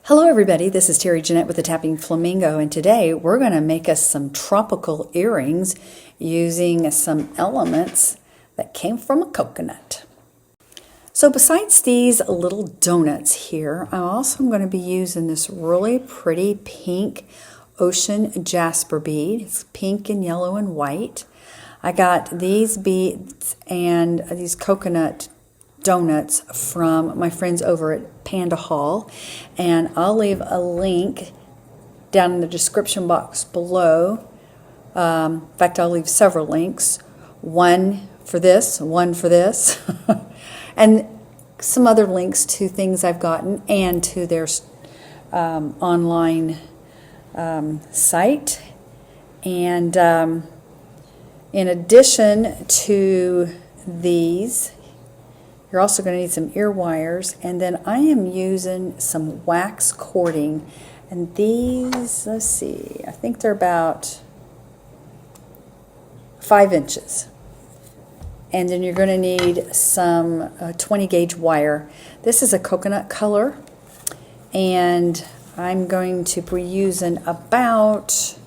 Hello everybody, this is Terry Jeanette with the Tapping Flamingo, and today we're going to make us some tropical earrings using some elements that came from a coconut. So besides these little donuts here, I'm also going to be using this really pretty pink ocean jasper bead. It's pink and yellow and white. I got these beads and these coconut donuts from my friends over at Pandahall, and I'll leave a link down in the description box below. In fact, I'll leave several links, one for this, and some other links to things I've gotten and to their online site. And in addition to these, you're also going to need some ear wires, and then I am using some wax cording, and these, let's see, I think they're about 5 inches. And then you're going to need some 20 gauge wire. This is a coconut color, and I'm going to be using about,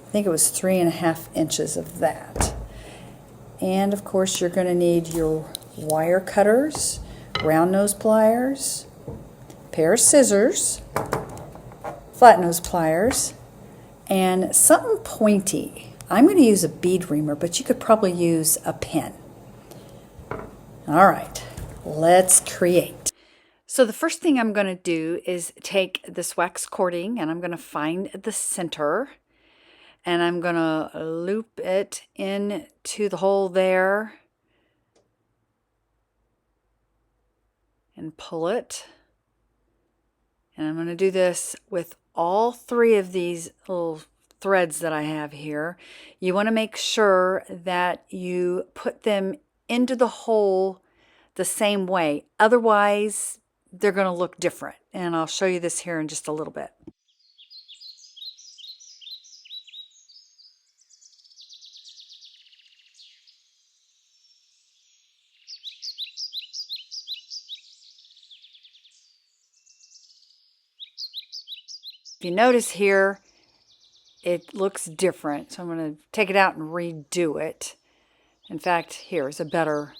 I think it was 3.5 inches of that. And of course you're going to need your wire cutters, round nose pliers, pair of scissors, flat nose pliers, and something pointy. I'm going to use a bead reamer, but you could probably use a pen. All right, let's create. So the first thing I'm going to do is take this wax cording, and I'm going to find the center, and I'm going to loop it into the hole there and pull it. And I'm going to do this with all 3 of these little threads that I have here. You want to make sure that you put them into the hole the same way. Otherwise, they're going to look different. And I'll show you this here in just a little bit. If you notice here, it looks different. So I'm going to take it out and redo it. In fact, here's a better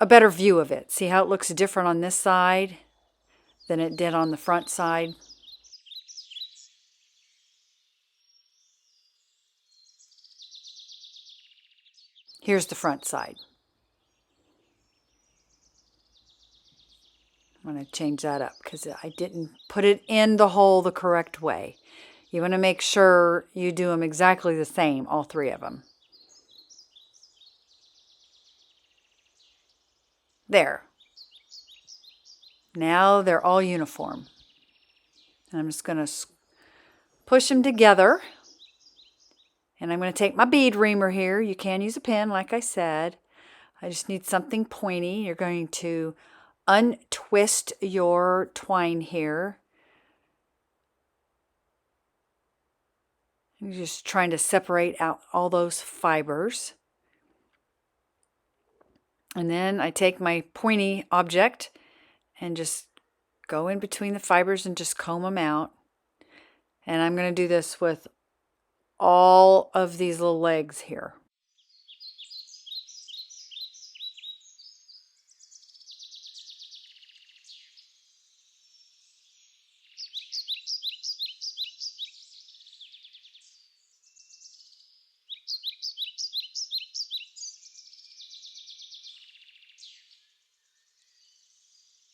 view of it. See how it looks different on this side than it did on the front side? Here's the front side. I'm going to change that up because I didn't put it in the hole the correct way. You want to make sure you do them exactly the same, all 3 of them. There. Now they're all uniform. And I'm just going to push them together. And I'm going to take my bead reamer here. You can use a pen, like I said. I just need something pointy. You're going to untwist your twine here. You're just trying to separate out all those fibers. And then I take my pointy object and just go in between the fibers and just comb them out. And I'm going to do this with all of these little legs here.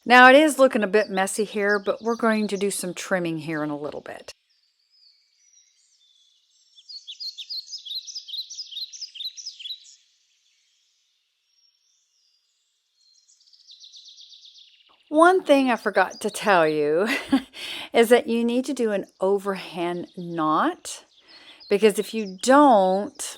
Now it is looking a bit messy here, but we're going to do some trimming here in a little bit. One thing I forgot to tell you is that you need to do an overhand knot, because if you don't,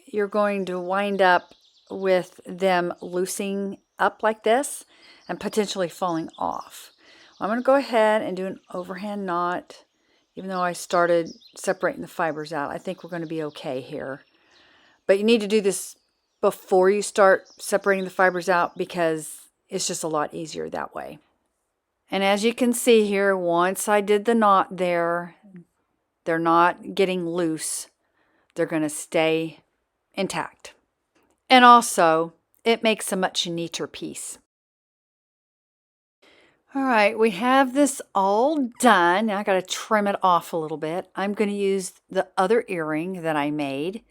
you're going to wind up with them loosening up like this and potentially falling off. I'm going to go ahead and do an overhand knot. Even though I started separating the fibers out, I think we're going to be okay here. But you need to do this before you start separating the fibers out because it's just a lot easier that way. And as you can see here, once I did the knot there, they're not getting loose. They're going to stay intact. And also, it makes a much neater piece. All right, we have this all done. Now I got to trim it off a little bit. I'm going to use the other earring that I made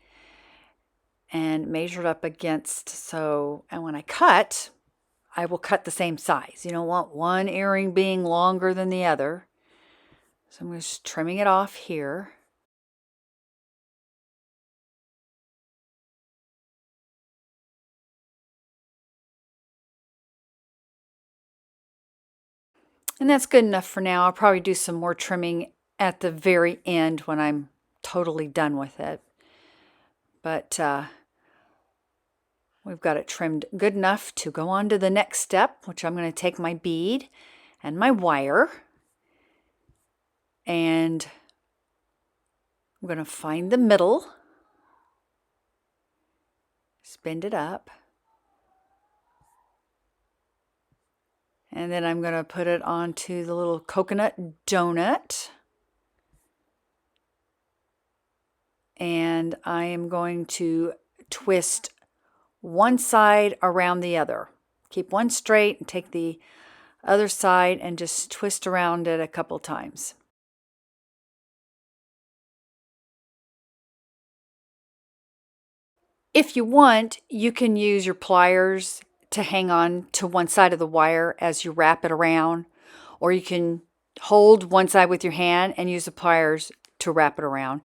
and measured up against. And when I cut, I will cut the same size. You don't want one earring being longer than the other. So I'm just trimming it off here. And that's good enough for now. I'll probably do some more trimming at the very end when I'm totally done with it. But we've got it trimmed good enough to go on to the next step, which I'm going to take my bead and my wire, and I'm going to find the middle, spin it up, and then I'm going to put it onto the little coconut donut. And I am going to twist one side around the other. Keep one straight and take the other side and just twist around it a couple times. If you want, you can use your pliers to hang on to one side of the wire as you wrap it around, or you can hold one side with your hand and use the pliers to wrap it around.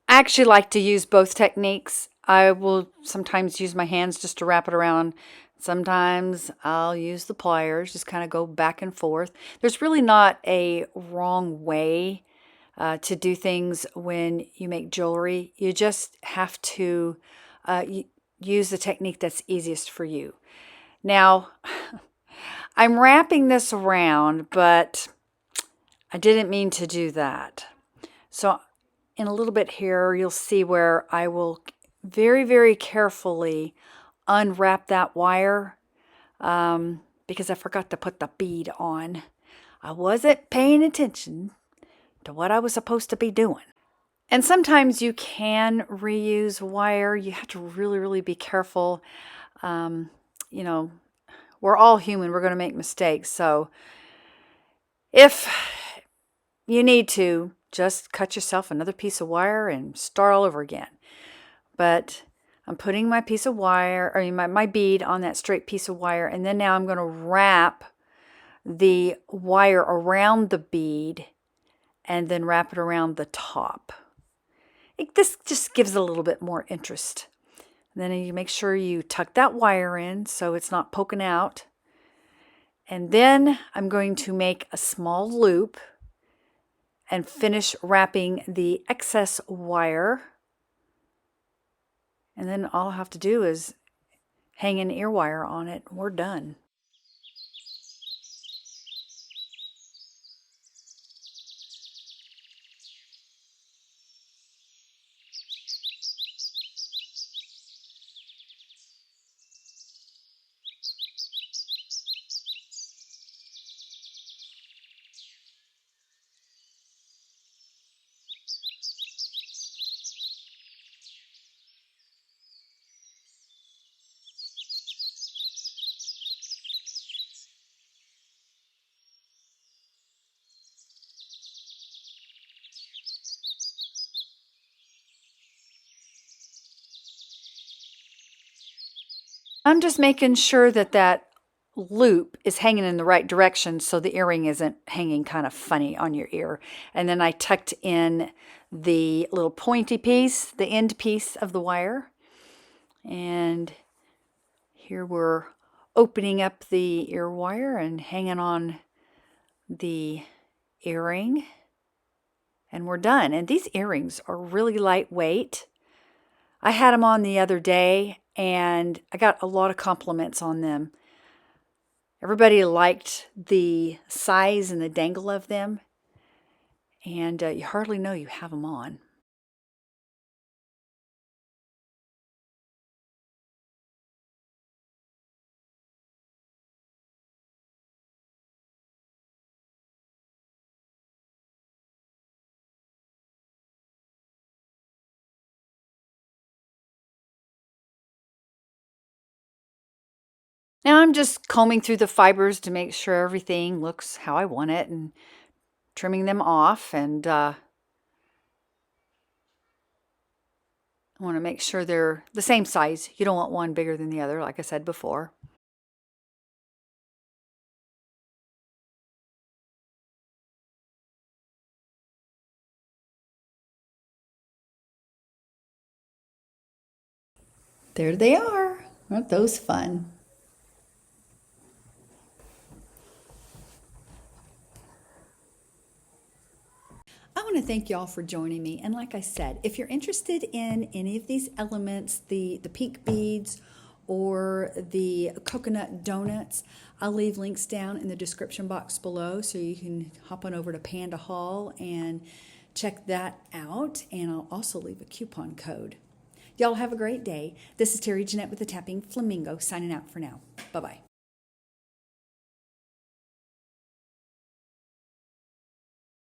I actually like to use both techniques. I will sometimes use my hands just to wrap it around. Sometimes I'll use the pliers, just kind of go back and forth. There's really not a wrong way to do things when you make jewelry. You just have to use the technique that's easiest for you. Now, I'm wrapping this around, but I didn't mean to do that. So in a little bit here, you'll see where I will very, very carefully unwrap that wire because I forgot to put the bead on. I wasn't paying attention to what I was supposed to be doing. And sometimes you can reuse wire. You have to really, really be careful. You know, we're all human. We're going to make mistakes. So if you need to, just cut yourself another piece of wire and start all over again. But I'm putting my piece of wire, or my bead on that straight piece of wire, and then now I'm going to wrap the wire around the bead and then wrap it around the top. This just gives a little bit more interest. And then you make sure you tuck that wire in so it's not poking out. And then I'm going to make a small loop and finish wrapping the excess wire. And then all I have to do is hang an ear wire on it. We're done. I'm just making sure that that loop is hanging in the right direction so the earring isn't hanging kind of funny on your ear. And then I tucked in the little pointy piece, the end piece of the wire. And here we're opening up the ear wire and hanging on the earring. And we're done. And these earrings are really lightweight. I had them on the other day and I got a lot of compliments on them. Everybody liked the size and the dangle of them, and you hardly know you have them on. Now I'm just combing through the fibers to make sure everything looks how I want it and trimming them off, and I want to make sure they're the same size. You don't want one bigger than the other, like I said before. There they are. Aren't those fun? I want to thank y'all for joining me. And like I said, if you're interested in any of these elements, the pink beads or the coconut donuts, I'll leave links down in the description box below so you can hop on over to Pandahall and check that out. And I'll also leave a coupon code. Y'all have a great day. This is Terry Jeanette with the Tapping Flamingo signing out for now. Bye-bye.